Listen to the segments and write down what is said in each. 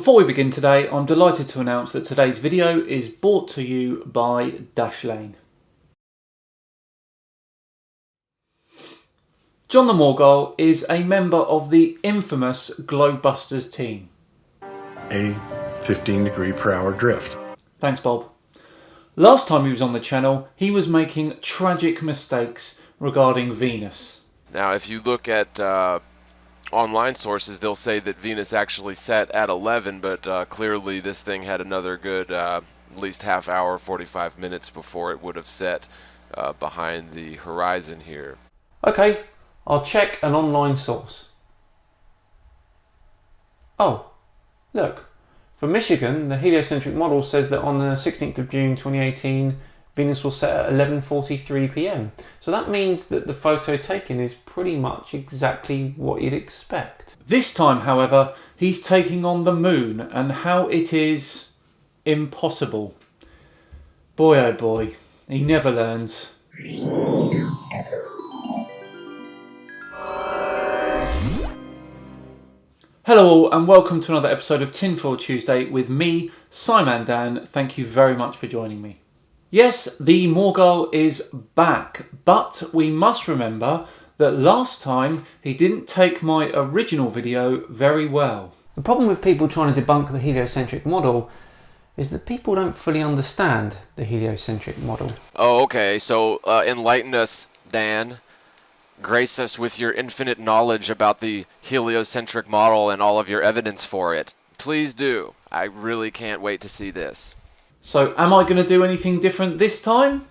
Before we begin today, I'm delighted to announce that today's video is brought to you by Dashlane. Jon the Morgile is a member of the infamous Globebusters team. A 15-degree-per-hour drift. Thanks, Bob. Last time he was on the channel, he was making tragic mistakes regarding Venus. Now, if you look at online sources, they'll say that Venus actually set at 11, but clearly this thing had another good at least half hour, 45 minutes before it would have set behind the horizon here. Okay, I'll check an online source. Oh, look. For Michigan, the heliocentric model says that on the 16th of June 2018, Venus will set at 11:43 p.m. So that means that the photo taken is pretty much exactly what you'd expect. This time, however, he's taking on the moon and how it is impossible. Boy oh boy, he never learns. Hello all and welcome to another episode of Tinfoil Tuesday with me, Simon Dan. Thank you very much for joining me. Yes, the Morgile is back, but we must remember that last time he didn't take my original video very well. The problem with people trying to debunk the heliocentric model is that people don't fully understand the heliocentric model. Oh, okay, so enlighten us, Dan. Grace us with your infinite knowledge about the heliocentric model and all of your evidence for it. Please do. I really can't wait to see this. So, am I going to do anything different this time?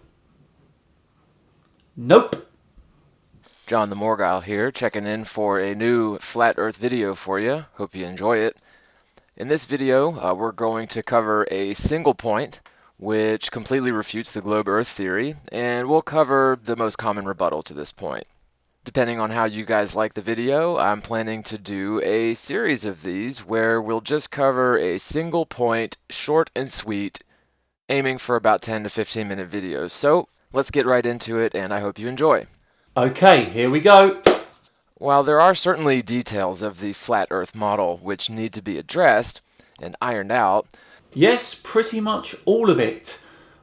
Nope. Jon the Morgile here, checking in for a new Flat Earth video for you. Hope you enjoy it. In this video, we're going to cover a single point which completely refutes the globe Earth theory, and we'll cover the most common rebuttal to this point. Depending on how you guys like the video, I'm planning to do a series of these where we'll just cover a single point, short and sweet, aiming for about 10 to 15 minute videos. So let's get right into it, and I hope you enjoy. Okay, here we go. While there are certainly details of the flat Earth model which need to be addressed and ironed out. Yes, pretty much all of it.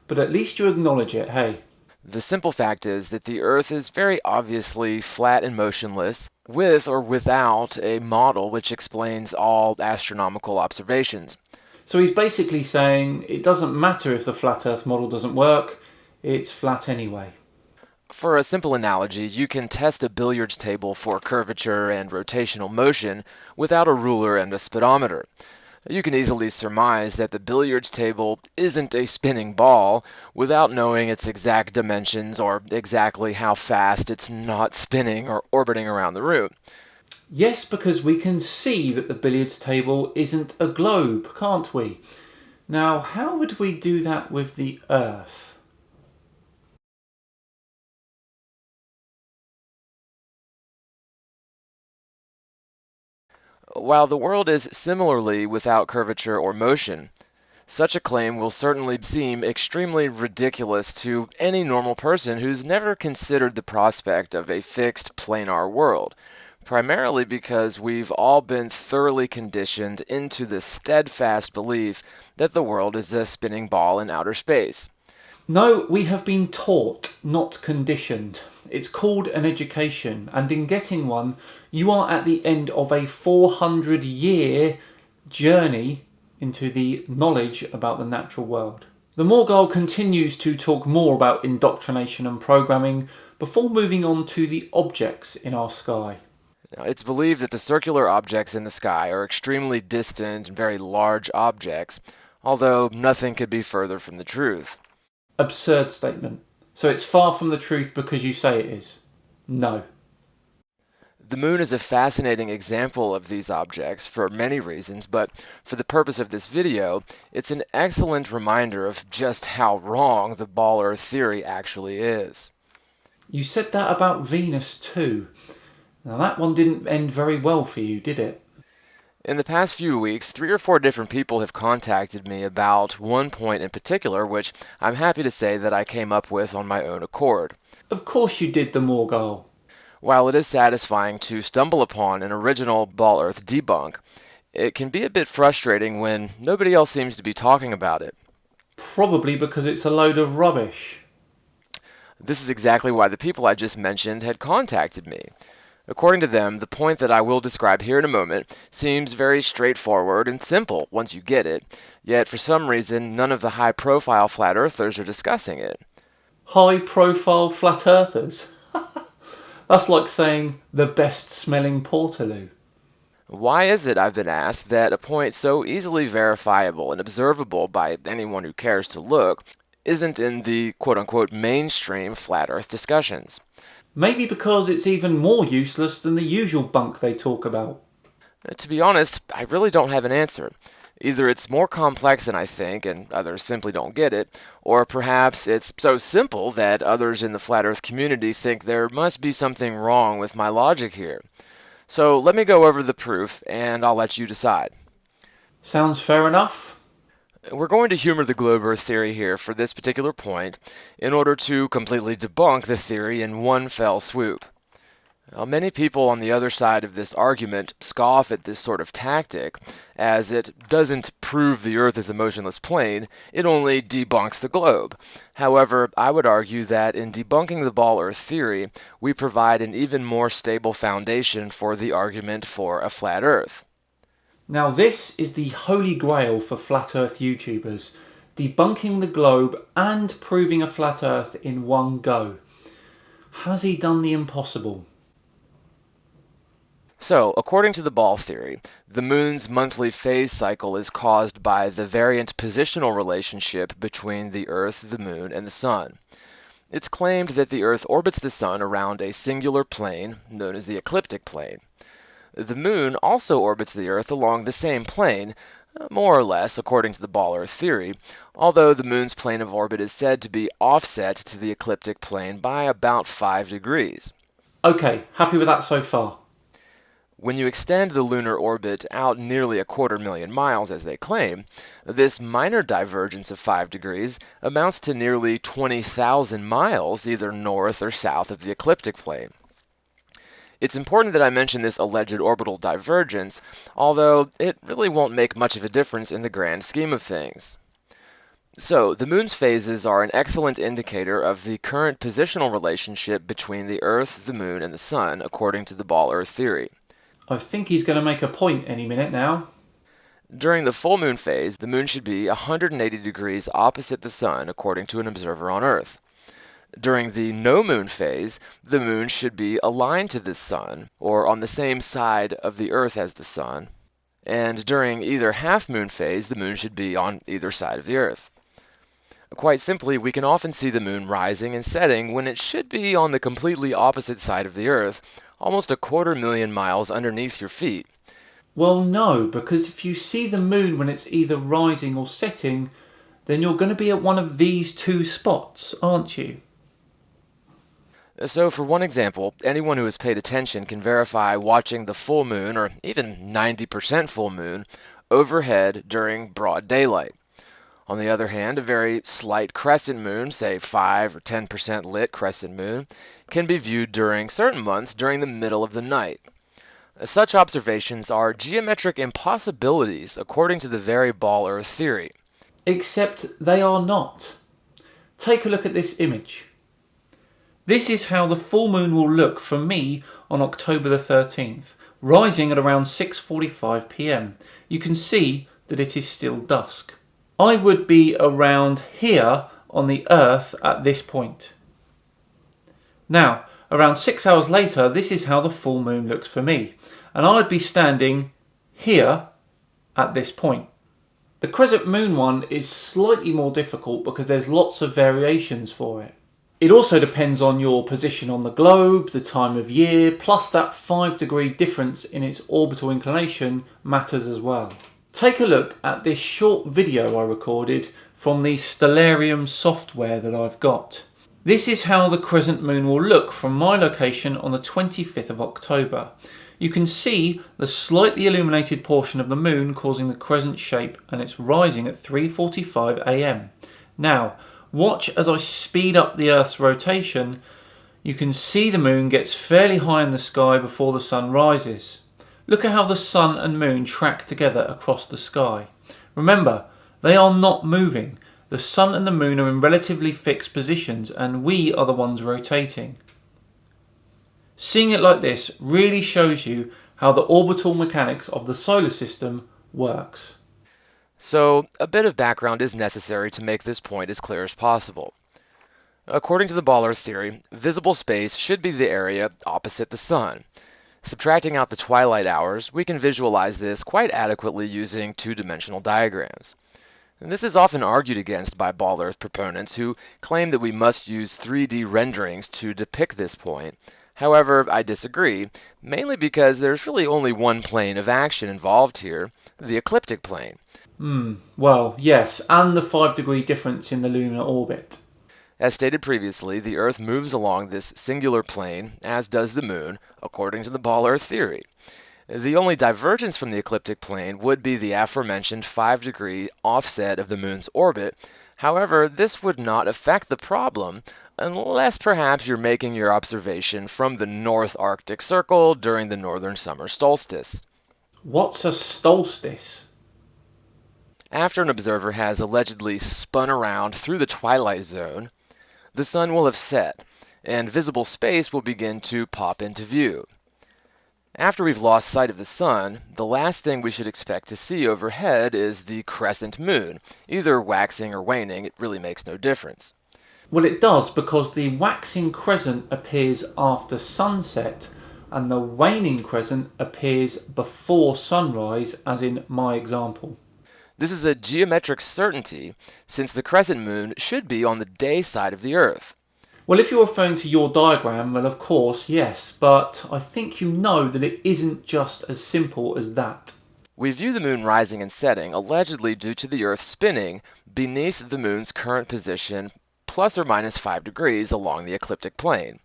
But at least you acknowledge it, hey. The simple fact is that the Earth is very obviously flat and motionless, with or without a model which explains all astronomical observations. So he's basically saying it doesn't matter if the flat Earth model doesn't work, it's flat anyway. For a simple analogy, you can test a billiards table for curvature and rotational motion without a ruler and a speedometer. You can easily surmise that the billiards table isn't a spinning ball without knowing its exact dimensions or exactly how fast it's not spinning or orbiting around the room. Yes, because we can see that the billiards table isn't a globe, can't we? Now, how would we do that with the Earth? While the world is similarly without curvature or motion, such a claim will certainly seem extremely ridiculous to any normal person who's never considered the prospect of a fixed planar world, primarily because we've all been thoroughly conditioned into the steadfast belief that the world is a spinning ball in outer space. No, we have been taught, not conditioned. It's called an education, and in getting one, you are at the end of a 400-year journey into the knowledge about the natural world. The Morgile continues to talk more about indoctrination and programming before moving on to the objects in our sky. Now, it's believed that the circular objects in the sky are extremely distant and very large objects, although nothing could be further from the truth. Absurd statement. So it's far from the truth because you say it is? No. The moon is a fascinating example of these objects for many reasons, but for the purpose of this video, it's an excellent reminder of just how wrong the ball Earth theory actually is. You said that about Venus too. Now that one didn't end very well for you, did it? In the past few weeks, 3 or 4 different people have contacted me about one point in particular, which I'm happy to say that I came up with on my own accord. Of course you did, the Morgile. While it is satisfying to stumble upon an original ball Earth debunk, It can be a bit frustrating when nobody else seems to be talking about it. Probably because it's a load of rubbish. This is exactly why the people I just mentioned had contacted me. According to them, the point that I will describe here in a moment seems very straightforward and simple once you get it, yet for some reason none of the high-profile flat earthers are discussing it. High-profile flat earthers? That's like saying the best-smelling Portaloo. Why is it, I've been asked, that a point so easily verifiable and observable by anyone who cares to look isn't in the quote-unquote mainstream flat earth discussions? Maybe because it's even more useless than the usual bunk they talk about. To be honest, I really don't have an answer. Either it's more complex than I think, and others simply don't get it, or perhaps it's so simple that others in the flat earth community think there must be something wrong with my logic here. So let me go over the proof, and I'll let you decide. Sounds fair enough. We're going to humor the globe Earth theory here for this particular point in order to completely debunk the theory in one fell swoop. Now, many people on the other side of this argument scoff at this sort of tactic, as it doesn't prove the Earth is a motionless plane, it only debunks the globe. However, I would argue that in debunking the ball Earth theory, we provide an even more stable foundation for the argument for a flat Earth. Now this is the holy grail for flat earth YouTubers, debunking the globe and proving a flat earth in one go. Has he done the impossible? So, according to the ball theory, the moon's monthly phase cycle is caused by the variant positional relationship between the Earth, the moon, and the sun. It's claimed that the Earth orbits the sun around a singular plane, known as the ecliptic plane. The moon also orbits the Earth along the same plane, more or less according to the ball Earth theory, although the moon's plane of orbit is said to be offset to the ecliptic plane by about 5 degrees. Okay, happy with that so far. When you extend the lunar orbit out nearly 250,000 miles, as they claim, this minor divergence of 5 degrees amounts to nearly 20,000 miles either north or south of the ecliptic plane. It's important that I mention this alleged orbital divergence, although it really won't make much of a difference in the grand scheme of things. So, the moon's phases are an excellent indicator of the current positional relationship between the Earth, the moon, and the sun, according to the ball Earth theory. I think he's going to make a point any minute now. During the full moon phase, the moon should be 180 degrees opposite the sun, according to an observer on Earth. During the no moon phase, the moon should be aligned to the sun, or on the same side of the Earth as the sun. And during either half moon phase, the moon should be on either side of the Earth. Quite simply, we can often see the moon rising and setting when it should be on the completely opposite side of the Earth, almost 250,000 miles underneath your feet. Well, no, because if you see the moon when it's either rising or setting, then you're going to be at one of these two spots, aren't you? So, for one example, anyone who has paid attention can verify watching the full moon, or even 90% full moon, overhead during broad daylight. On the other hand, a very slight crescent moon, say 5 or 10% lit crescent moon, can be viewed during certain months during the middle of the night. Such observations are geometric impossibilities according to the very ball Earth theory. Except they are not. Take a look at this image. This is how the full moon will look for me on October the 13th, rising at around 6:45 p.m. You can see that it is still dusk. I would be around here on the Earth at this point. Now, around 6 hours later, this is how the full moon looks for me, and I'd be standing here at this point. The crescent moon one is slightly more difficult because there's lots of variations for it. It also depends on your position on the globe, the time of year, plus that 5-degree difference in its orbital inclination matters as well. Take a look at this short video I recorded from the Stellarium software that I've got. This is how the crescent moon will look from my location on the 25th of October. You can see the slightly illuminated portion of the moon causing the crescent shape, and it's rising at 3:45 a.m. Now, watch as I speed up the Earth's rotation. You can see the moon gets fairly high in the sky before the sun rises. Look at how the sun and moon track together across the sky. Remember, they are not moving. The sun and the moon are in relatively fixed positions and we are the ones rotating. Seeing it like this really shows you how the orbital mechanics of the solar system works. So, a bit of background is necessary to make this point as clear as possible. According to the ball Earth theory, visible space should be the area opposite the sun. Subtracting out the twilight hours, we can visualize this quite adequately using two-dimensional diagrams. And this is often argued against by ball Earth proponents who claim that we must use 3D renderings to depict this point. However, I disagree, mainly because there's really only one plane of action involved here, the ecliptic plane. Well, yes, and the 5-degree difference in the lunar orbit. As stated previously, the Earth moves along this singular plane, as does the Moon, according to the ball Earth theory. The only divergence from the ecliptic plane would be the aforementioned 5-degree offset of the Moon's orbit. However, this would not affect the problem unless perhaps you're making your observation from the North Arctic Circle during the northern summer solstice. What's a solstice? After an observer has allegedly spun around through the twilight zone, the sun will have set, and visible space will begin to pop into view. After we've lost sight of the sun, the last thing we should expect to see overhead is the crescent moon, either waxing or waning. It really makes no difference. Well, it does, because the waxing crescent appears after sunset and the waning crescent appears before sunrise, as in my example. This is a geometric certainty, since the crescent moon should be on the day side of the Earth. Well, if you're referring to your diagram, well, of course, yes, but I think you know that it isn't just as simple as that. We view the moon rising and setting, allegedly due to the Earth spinning beneath the moon's current position plus or minus 5 degrees along the ecliptic plane.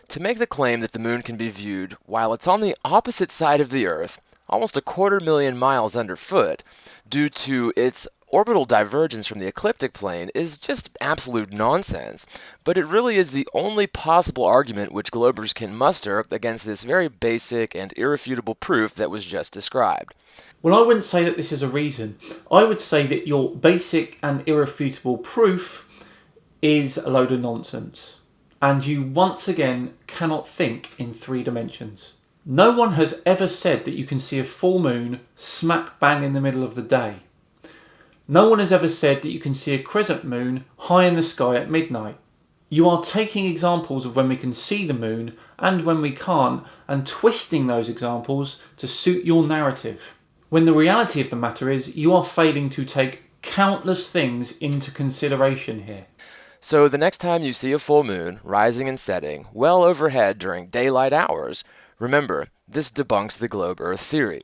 To make the claim that the moon can be viewed while it's on the opposite side of the Earth, almost 250,000 miles underfoot, due to its orbital divergence from the ecliptic plane is just absolute nonsense, but it really is the only possible argument which Globers can muster against this very basic and irrefutable proof that was just described. Well, I wouldn't say that this is a reason. I would say that your basic and irrefutable proof is a load of nonsense, and you once again cannot think in 3 dimensions. No one has ever said that you can see a full moon smack bang in the middle of the day. No one has ever said that you can see a crescent moon high in the sky at midnight. You are taking examples of when we can see the moon and when we can't, and twisting those examples to suit your narrative, when the reality of the matter is you are failing to take countless things into consideration here. So the next time you see a full moon rising and setting well overhead during daylight hours, remember, this debunks the globe Earth theory.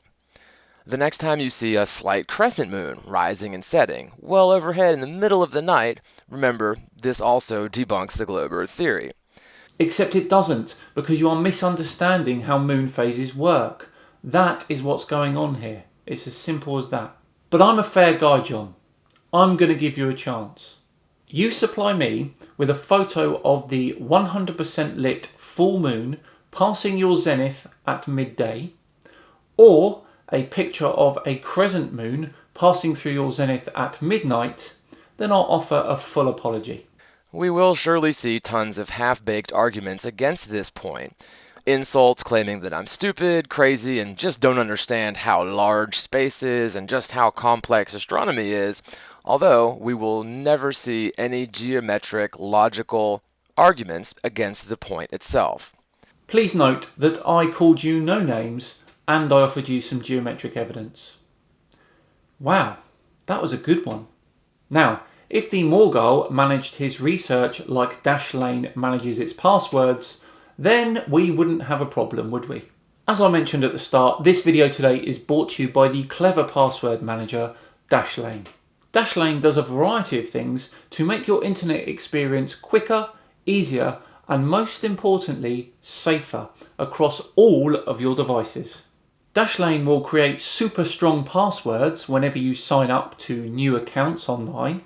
The next time you see a slight crescent moon rising and setting well overhead in the middle of the night, remember, this also debunks the globe Earth theory. Except it doesn't, because you are misunderstanding how moon phases work. That is what's going on here. It's as simple as that. But I'm a fair guy, John. I'm going to give you a chance. You supply me with a photo of the 100% lit full moon passing your zenith at midday, or a picture of a crescent moon passing through your zenith at midnight, then I'll offer a full apology. We will surely see tons of half-baked arguments against this point. Insults claiming that I'm stupid, crazy, and just don't understand how large space is and just how complex astronomy is, although we will never see any geometric, logical arguments against the point itself. Please note that I called you no names and I offered you some geometric evidence. Wow, that was a good one. Now, if the Morgile managed his research like Dashlane manages its passwords, then we wouldn't have a problem, would we? As I mentioned at the start, this video today is brought to you by the clever password manager Dashlane. Dashlane does a variety of things to make your internet experience quicker, easier, and most importantly, safer across all of your devices. Dashlane will create super strong passwords whenever you sign up to new accounts online.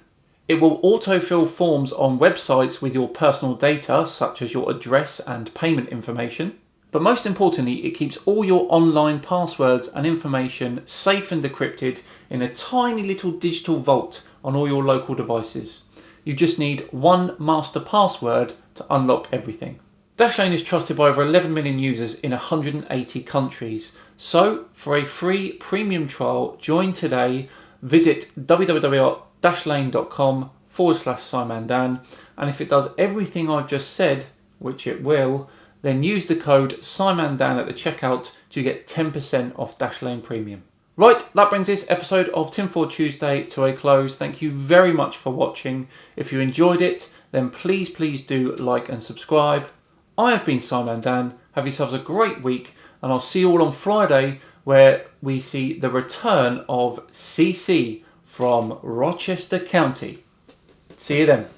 It will autofill forms on websites with your personal data, such as your address and payment information. But most importantly, it keeps all your online passwords and information safe and decrypted in a tiny little digital vault on all your local devices. You just need one master password to unlock everything. Dashlane is trusted by over 11 million users in 180 countries. So, for a free premium trial, join today. Visit www.dashlane.com/SimonDan, and if it does everything I've just said, which it will, then use the code SimonDan at the checkout to get 10% off Dashlane Premium. Right, that brings this episode of Tinfoil Tuesday to a close. Thank you very much for watching. If you enjoyed it, then please do like and subscribe. I have been Simon Dan. Have yourselves a great week, and I'll see you all on Friday, where we see the return of CC from Rochester County. See you then.